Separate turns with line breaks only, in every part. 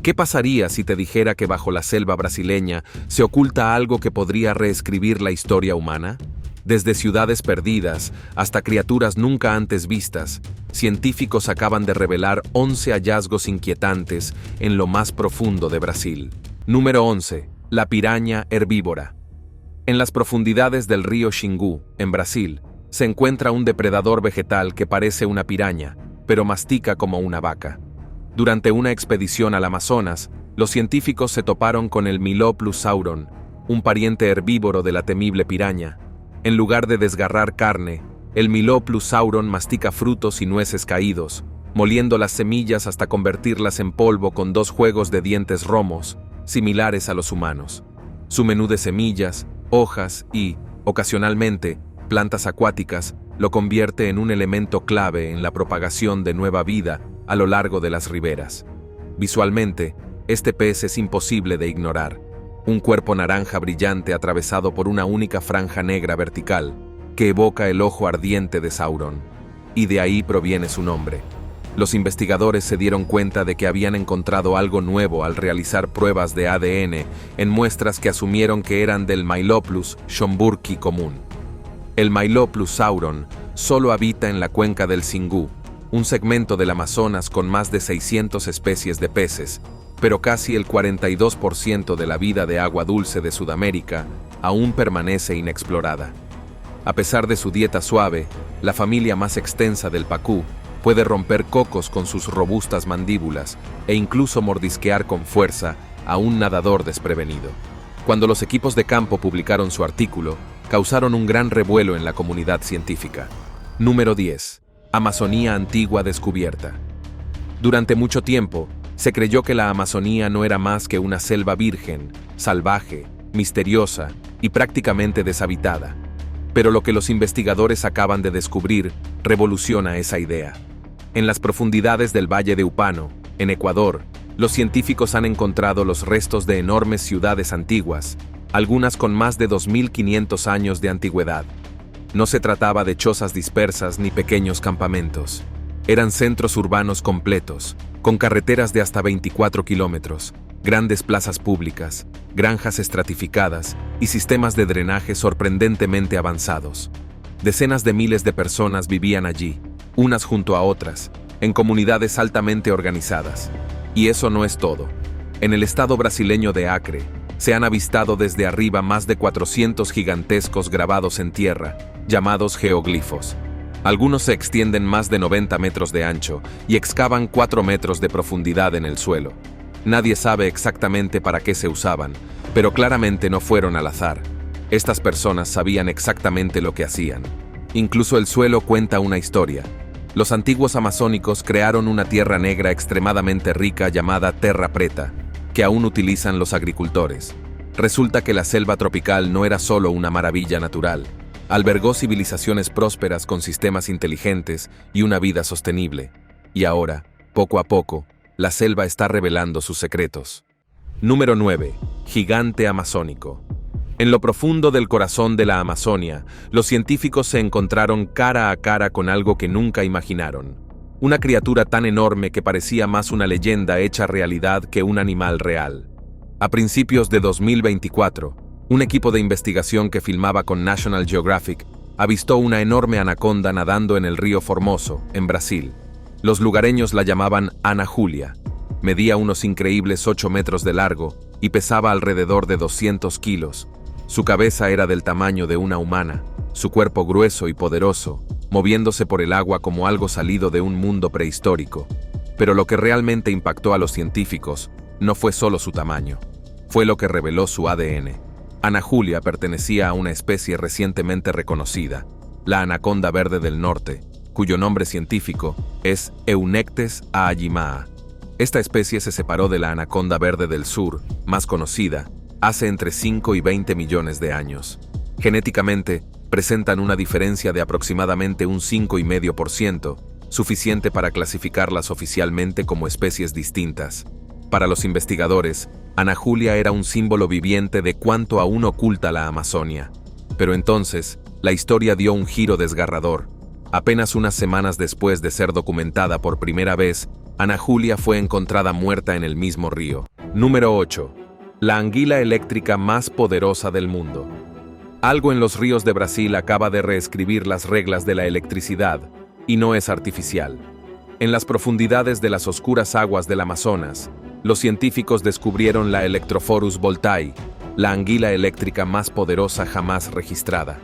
¿Qué pasaría si te dijera que bajo la selva brasileña se oculta algo que podría reescribir la historia humana? Desde ciudades perdidas hasta criaturas nunca antes vistas, científicos acaban de revelar 11 hallazgos inquietantes en lo más profundo de Brasil. Número 11. La piraña herbívora. En las profundidades del río Xingu, en Brasil, se encuentra un depredador vegetal que parece una piraña, pero mastica como una vaca. Durante una expedición al Amazonas, los científicos se toparon con el Miloplus sauron, un pariente herbívoro de la temible piraña. En lugar de desgarrar carne, el Miloplus sauron mastica frutos y nueces caídos, moliendo las semillas hasta convertirlas en polvo con 2 juegos de dientes romos, similares a los humanos. Su menú de semillas, hojas y, ocasionalmente, plantas acuáticas lo convierte en un elemento clave en la propagación de nueva vida a lo largo de las riberas. Visualmente, este pez es imposible de ignorar. Un cuerpo naranja brillante atravesado por una única franja negra vertical que evoca el ojo ardiente de Sauron. Y de ahí proviene su nombre. Los investigadores se dieron cuenta de que habían encontrado algo nuevo al realizar pruebas de ADN en muestras que asumieron que eran del Miloplus schomburgki común. El Miloplus sauron solo habita en la cuenca del Xingu, un segmento del Amazonas con más de 600 especies de peces, pero casi el 42% de la vida de agua dulce de Sudamérica aún permanece inexplorada. A pesar de su dieta suave, la familia más extensa del pacú puede romper cocos con sus robustas mandíbulas e incluso mordisquear con fuerza a un nadador desprevenido. Cuando los equipos de campo publicaron su artículo, causaron un gran revuelo en la comunidad científica. Número 10. Amazonía antigua descubierta. Durante mucho tiempo, se creyó que la Amazonía no era más que una selva virgen, salvaje, misteriosa y prácticamente deshabitada. Pero lo que los investigadores acaban de descubrir revoluciona esa idea. En las profundidades del Valle de Upano, en Ecuador, los científicos han encontrado los restos de enormes ciudades antiguas, algunas con más de 2.500 años de antigüedad. No se trataba de chozas dispersas ni pequeños campamentos. Eran centros urbanos completos, con carreteras de hasta 24 kilómetros, grandes plazas públicas, granjas estratificadas y sistemas de drenaje sorprendentemente avanzados. Decenas de miles de personas vivían allí, unas junto a otras, en comunidades altamente organizadas. Y eso no es todo. En el estado brasileño de Acre, se han avistado desde arriba más de 400 gigantescos grabados en tierra, llamados geoglifos. Algunos se extienden más de 90 metros de ancho y excavan 4 metros de profundidad en el suelo. Nadie sabe exactamente para qué se usaban, pero claramente no fueron al azar. Estas personas sabían exactamente lo que hacían. Incluso el suelo cuenta una historia. Los antiguos amazónicos crearon una tierra negra extremadamente rica llamada terra preta, que aún utilizan los agricultores. Resulta que la selva tropical no era solo una maravilla natural. Albergó civilizaciones prósperas con sistemas inteligentes y una vida sostenible. Y ahora, poco a poco, la selva está revelando sus secretos. Número 9. Gigante amazónico. En lo profundo del corazón de la Amazonia, los científicos se encontraron cara a cara con algo que nunca imaginaron. Una criatura tan enorme que parecía más una leyenda hecha realidad que un animal real. A principios de 2024, un equipo de investigación que filmaba con National Geographic avistó una enorme anaconda nadando en el río Formoso, en Brasil. Los lugareños la llamaban Ana Julia. Medía unos increíbles 8 metros de largo y pesaba alrededor de 200 kilos. Su cabeza era del tamaño de una humana, su cuerpo grueso y poderoso, moviéndose por el agua como algo salido de un mundo prehistórico. Pero lo que realmente impactó a los científicos no fue solo su tamaño, fue lo que reveló su ADN. Ana Julia pertenecía a una especie recientemente reconocida, la anaconda verde del norte, cuyo nombre científico es Eunectes aayimaa. Esta especie se separó de la anaconda verde del sur, más conocida, hace entre 5 y 20 millones de años. Genéticamente, presentan una diferencia de aproximadamente un 5,5%, suficiente para clasificarlas oficialmente como especies distintas. Para los investigadores, Ana Julia era un símbolo viviente de cuánto aún oculta la Amazonia. Pero entonces, la historia dio un giro desgarrador. Apenas unas semanas después de ser documentada por primera vez, Ana Julia fue encontrada muerta en el mismo río. Número 8. La anguila eléctrica más poderosa del mundo. Algo en los ríos de Brasil acaba de reescribir las reglas de la electricidad, y no es artificial. En las profundidades de las oscuras aguas del Amazonas, los científicos descubrieron la Electrophorus voltae, la anguila eléctrica más poderosa jamás registrada.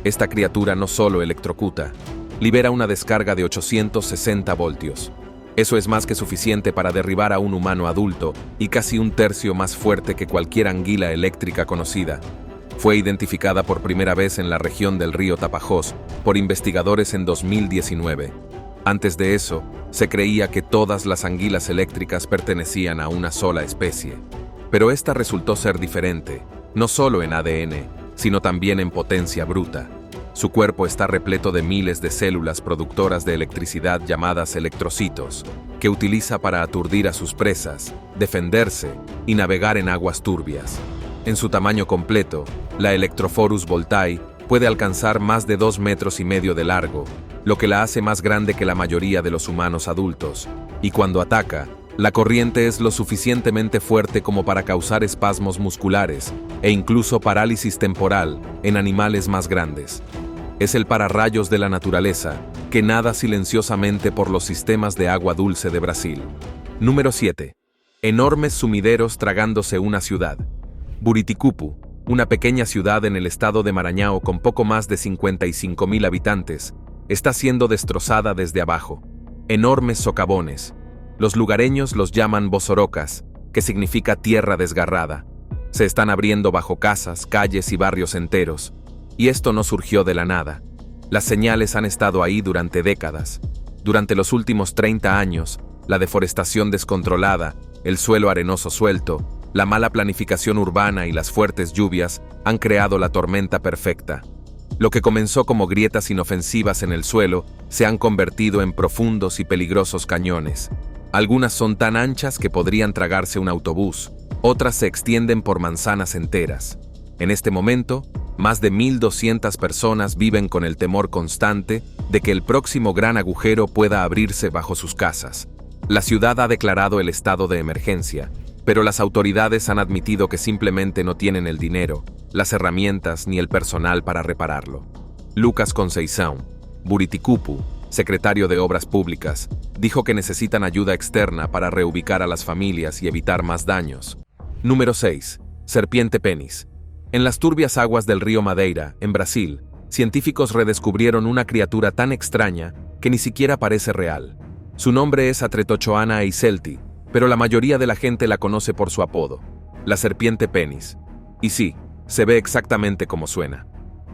Esta criatura no solo electrocuta, libera una descarga de 860 voltios. Eso es más que suficiente para derribar a un humano adulto y casi un tercio más fuerte que cualquier anguila eléctrica conocida. Fue identificada por primera vez en la región del río Tapajós por investigadores en 2019. Antes de eso, se creía que todas las anguilas eléctricas pertenecían a una sola especie. Pero esta resultó ser diferente, no solo en ADN, sino también en potencia bruta. Su cuerpo está repleto de miles de células productoras de electricidad llamadas electrocitos, que utiliza para aturdir a sus presas, defenderse y navegar en aguas turbias. En su tamaño completo, la Electrophorus voltae puede alcanzar más de 2,5 metros de largo, lo que la hace más grande que la mayoría de los humanos adultos, y cuando ataca, la corriente es lo suficientemente fuerte como para causar espasmos musculares e incluso parálisis temporal en animales más grandes. Es el pararrayos de la naturaleza, que nada silenciosamente por los sistemas de agua dulce de Brasil. Número 7. Enormes sumideros tragándose una ciudad. Buriticupu, una pequeña ciudad en el estado de Maranhão con poco más de 55,000 habitantes, está siendo destrozada desde abajo. Enormes socavones. Los lugareños los llaman bosorocas, que significa tierra desgarrada. Se están abriendo bajo casas, calles y barrios enteros. Y esto no surgió de la nada. Las señales han estado ahí durante décadas. Durante los últimos 30 años, la deforestación descontrolada, el suelo arenoso suelto, la mala planificación urbana y las fuertes lluvias han creado la tormenta perfecta. Lo que comenzó como grietas inofensivas en el suelo se han convertido en profundos y peligrosos cañones. Algunas son tan anchas que podrían tragarse un autobús, otras se extienden por manzanas enteras. En este momento, más de 1,200 personas viven con el temor constante de que el próximo gran agujero pueda abrirse bajo sus casas. La ciudad ha declarado el estado de emergencia, pero las autoridades han admitido que simplemente no tienen el dinero, las herramientas ni el personal para repararlo. Lucas Conceição, Buriticupu, secretario de Obras Públicas, dijo que necesitan ayuda externa para reubicar a las familias y evitar más daños. Número 6. Serpiente Penis. En las turbias aguas del río Madeira, en Brasil, científicos redescubrieron una criatura tan extraña que ni siquiera parece real. Su nombre es Atretochoana eiselti, pero la mayoría de la gente la conoce por su apodo, la serpiente penis. Y sí, se ve exactamente como suena.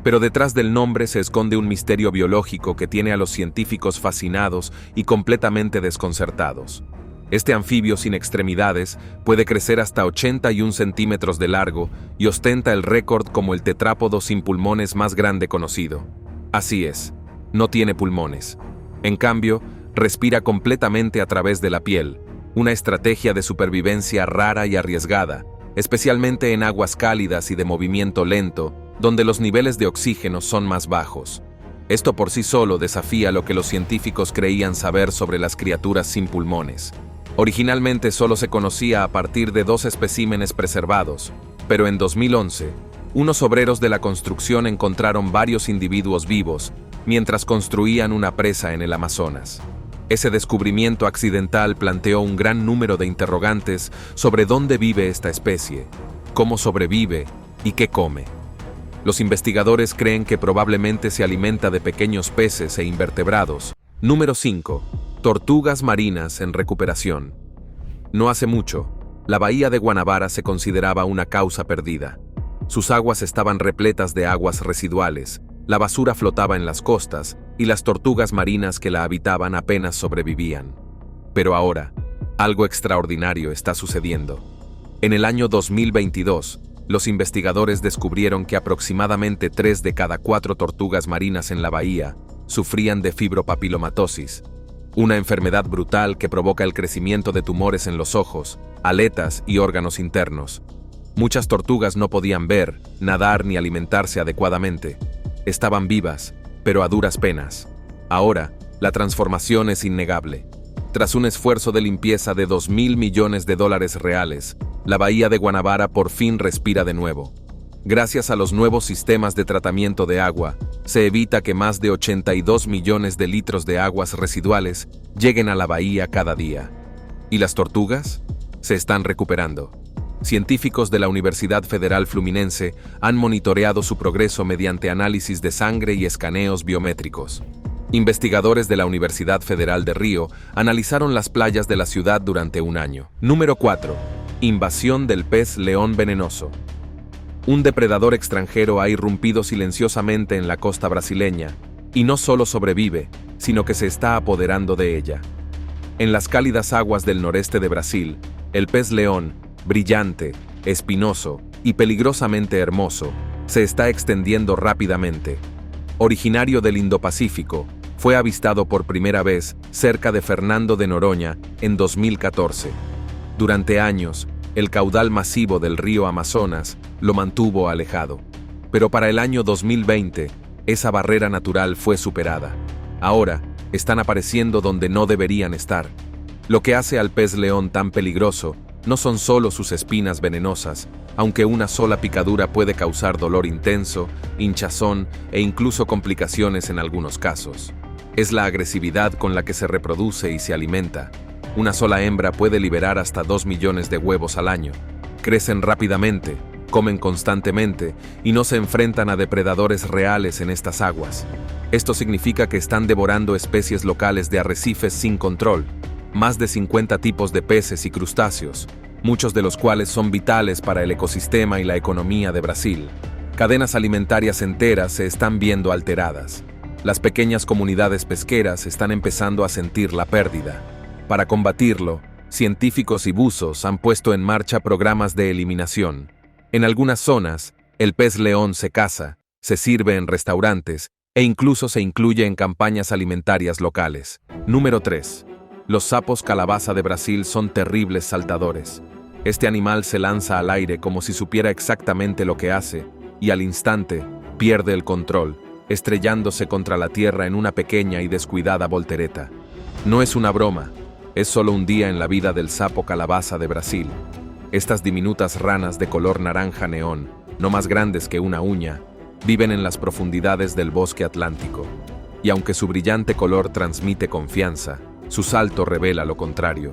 Pero detrás del nombre se esconde un misterio biológico que tiene a los científicos fascinados y completamente desconcertados. Este anfibio sin extremidades puede crecer hasta 81 centímetros de largo y ostenta el récord como el tetrápodo sin pulmones más grande conocido. Así es, no tiene pulmones. En cambio, respira completamente a través de la piel, una estrategia de supervivencia rara y arriesgada, especialmente en aguas cálidas y de movimiento lento, donde los niveles de oxígeno son más bajos. Esto por sí solo desafía lo que los científicos creían saber sobre las criaturas sin pulmones. Originalmente solo se conocía a partir de 2 especímenes preservados, pero en 2011, unos obreros de la construcción encontraron varios individuos vivos mientras construían una presa en el Amazonas. Ese descubrimiento accidental planteó un gran número de interrogantes sobre dónde vive esta especie, cómo sobrevive y qué come. Los investigadores creen que probablemente se alimenta de pequeños peces e invertebrados. Número 5. Tortugas marinas en recuperación. No hace mucho, la bahía de Guanabara se consideraba una causa perdida. Sus aguas estaban repletas de aguas residuales, la basura flotaba en las costas y las tortugas marinas que la habitaban apenas sobrevivían. Pero ahora, algo extraordinario está sucediendo. En el año 2022, los investigadores descubrieron que aproximadamente 3 de cada 4 tortugas marinas en la bahía sufrían de fibropapilomatosis, una enfermedad brutal que provoca el crecimiento de tumores en los ojos, aletas y órganos internos. Muchas tortugas no podían ver, nadar ni alimentarse adecuadamente. Estaban vivas, pero a duras penas. Ahora, la transformación es innegable. Tras un esfuerzo de limpieza de 2.000 millones de dólares reales, la bahía de Guanabara por fin respira de nuevo. Gracias a los nuevos sistemas de tratamiento de agua, se evita que más de 82 millones de litros de aguas residuales lleguen a la bahía cada día. ¿Y las tortugas? Se están recuperando. Científicos de la Universidad Federal Fluminense han monitoreado su progreso mediante análisis de sangre y escaneos biométricos. Investigadores de la Universidad Federal de Río analizaron las playas de la ciudad durante un año. Número 4. Invasión del pez león venenoso. Un depredador extranjero ha irrumpido silenciosamente en la costa brasileña, y no solo sobrevive, sino que se está apoderando de ella. En las cálidas aguas del noreste de Brasil, el pez león, brillante, espinoso y peligrosamente hermoso, se está extendiendo rápidamente. Originario del Indo-Pacífico, fue avistado por primera vez cerca de Fernando de Noronha en 2014. Durante años, el caudal masivo del río Amazonas lo mantuvo alejado. Pero para el año 2020, esa barrera natural fue superada. Ahora, están apareciendo donde no deberían estar. Lo que hace al pez león tan peligroso no son solo sus espinas venenosas, aunque una sola picadura puede causar dolor intenso, hinchazón e incluso complicaciones en algunos casos. Es la agresividad con la que se reproduce y se alimenta. Una sola hembra puede liberar hasta 2 millones de huevos al año. Crecen rápidamente, comen constantemente y no se enfrentan a depredadores reales en estas aguas. Esto significa que están devorando especies locales de arrecifes sin control, más de 50 tipos de peces y crustáceos, muchos de los cuales son vitales para el ecosistema y la economía de Brasil. Cadenas alimentarias enteras se están viendo alteradas. Las pequeñas comunidades pesqueras están empezando a sentir la pérdida. Para combatirlo, científicos y buzos han puesto en marcha programas de eliminación. En algunas zonas, el pez león se caza, se sirve en restaurantes e incluso se incluye en campañas alimentarias locales. Número 3. Los sapos calabaza de Brasil son terribles saltadores. Este animal se lanza al aire como si supiera exactamente lo que hace, y al instante pierde el control, estrellándose contra la tierra en una pequeña y descuidada voltereta. No es una broma, es solo un día en la vida del sapo calabaza de Brasil. Estas diminutas ranas de color naranja neón, no más grandes que una uña, viven en las profundidades del bosque atlántico. Y aunque su brillante color transmite confianza, su salto revela lo contrario.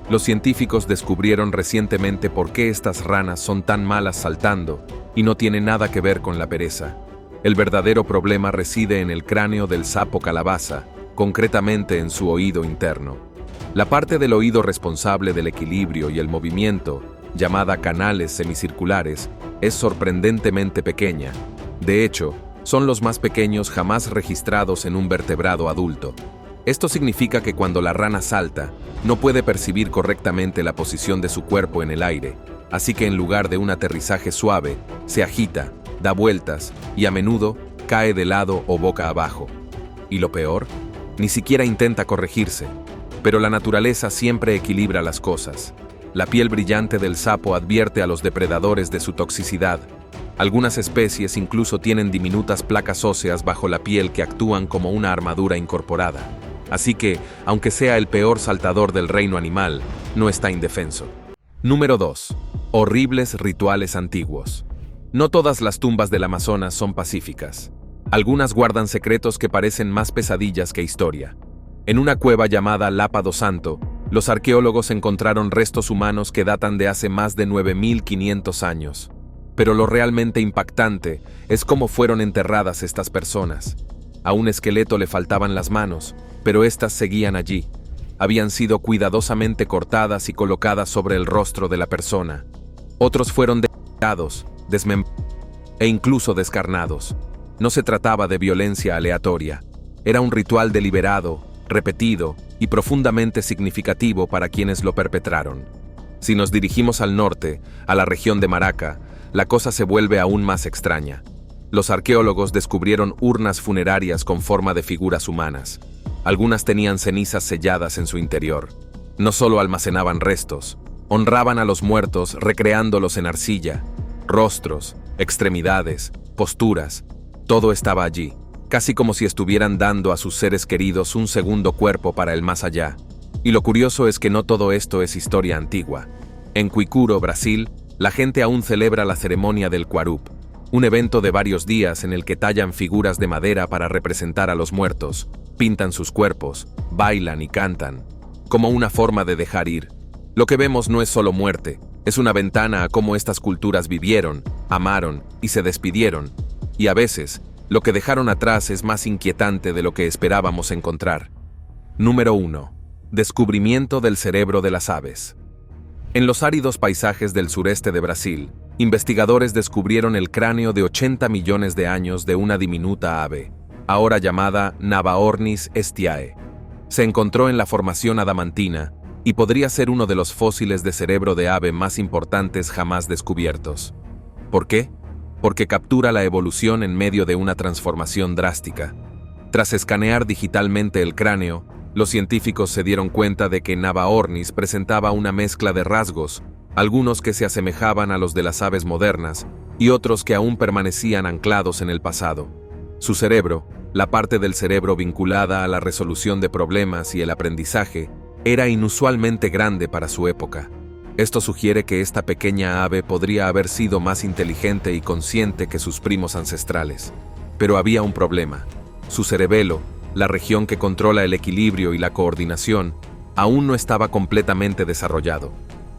Los científicos descubrieron recientemente por qué estas ranas son tan malas saltando y no tiene nada que ver con la pereza. El verdadero problema reside en el cráneo del sapo calabaza, concretamente en su oído interno. La parte del oído responsable del equilibrio y el movimiento, llamada canales semicirculares, es sorprendentemente pequeña. De hecho, son los más pequeños jamás registrados en un vertebrado adulto. Esto significa que cuando la rana salta, no puede percibir correctamente la posición de su cuerpo en el aire, así que en lugar de un aterrizaje suave, se agita, da vueltas y a menudo cae de lado o boca abajo. Y lo peor, ni siquiera intenta corregirse, pero la naturaleza siempre equilibra las cosas. La piel brillante del sapo advierte a los depredadores de su toxicidad. Algunas especies incluso tienen diminutas placas óseas bajo la piel que actúan como una armadura incorporada. Así que, aunque sea el peor saltador del reino animal, no está indefenso. Número 2. Horribles rituales antiguos. No todas las tumbas del Amazonas son pacíficas. Algunas guardan secretos que parecen más pesadillas que historia. En una cueva llamada Lapa do Santo, los arqueólogos encontraron restos humanos que datan de hace más de 9.500 años. Pero lo realmente impactante es cómo fueron enterradas estas personas. A un esqueleto le faltaban las manos, pero éstas seguían allí. Habían sido cuidadosamente cortadas y colocadas sobre el rostro de la persona. Otros fueron degollados, desmembrados e incluso descarnados. No se trataba de violencia aleatoria. Era un ritual deliberado, repetido y profundamente significativo para quienes lo perpetraron. Si nos dirigimos al norte, a la región de Maraca, la cosa se vuelve aún más extraña. Los arqueólogos descubrieron urnas funerarias con forma de figuras humanas. Algunas tenían cenizas selladas en su interior. No solo almacenaban restos, honraban a los muertos recreándolos en arcilla. Rostros, extremidades, posturas, todo estaba allí, casi como si estuvieran dando a sus seres queridos un segundo cuerpo para el más allá. Y lo curioso es que no todo esto es historia antigua. En Cuicuro, Brasil, la gente aún celebra la ceremonia del Quarup, un evento de varios días en el que tallan figuras de madera para representar a los muertos, pintan sus cuerpos, bailan y cantan, como una forma de dejar ir. Lo que vemos no es solo muerte, es una ventana a cómo estas culturas vivieron, amaron y se despidieron, y a veces, lo que dejaron atrás es más inquietante de lo que esperábamos encontrar. Número 1. Descubrimiento del cerebro de las aves. En los áridos paisajes del sureste de Brasil, investigadores descubrieron el cráneo de 80 millones de años de una diminuta ave, ahora llamada Navaornis estiae. Se encontró en la formación adamantina y podría ser uno de los fósiles de cerebro de ave más importantes jamás descubiertos. ¿Por qué? Porque captura la evolución en medio de una transformación drástica. Tras escanear digitalmente el cráneo, los científicos se dieron cuenta de que Navaornis presentaba una mezcla de rasgos, algunos que se asemejaban a los de las aves modernas y otros que aún permanecían anclados en el pasado. Su cerebro, la parte del cerebro vinculada a la resolución de problemas y el aprendizaje, era inusualmente grande para su época. Esto sugiere que esta pequeña ave podría haber sido más inteligente y consciente que sus primos ancestrales. Pero había un problema. Su cerebelo, la región que controla el equilibrio y la coordinación, aún no estaba completamente desarrollado.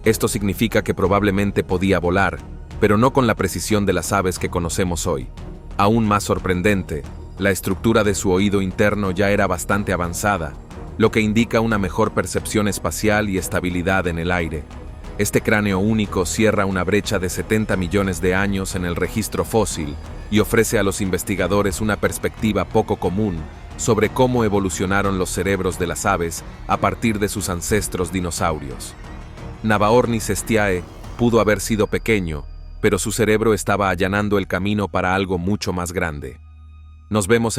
Esto significa que probablemente podía volar, pero no con la precisión de las aves que conocemos hoy. Aún más sorprendente, la estructura de su oído interno ya era bastante avanzada, lo que indica una mejor percepción espacial y estabilidad en el aire. Este cráneo único cierra una brecha de 70 millones de años en el registro fósil y ofrece a los investigadores una perspectiva poco común sobre cómo evolucionaron los cerebros de las aves a partir de sus ancestros dinosaurios. Navaornis estiae pudo haber sido pequeño, pero su cerebro estaba allanando el camino para algo mucho más grande. Nos vemos en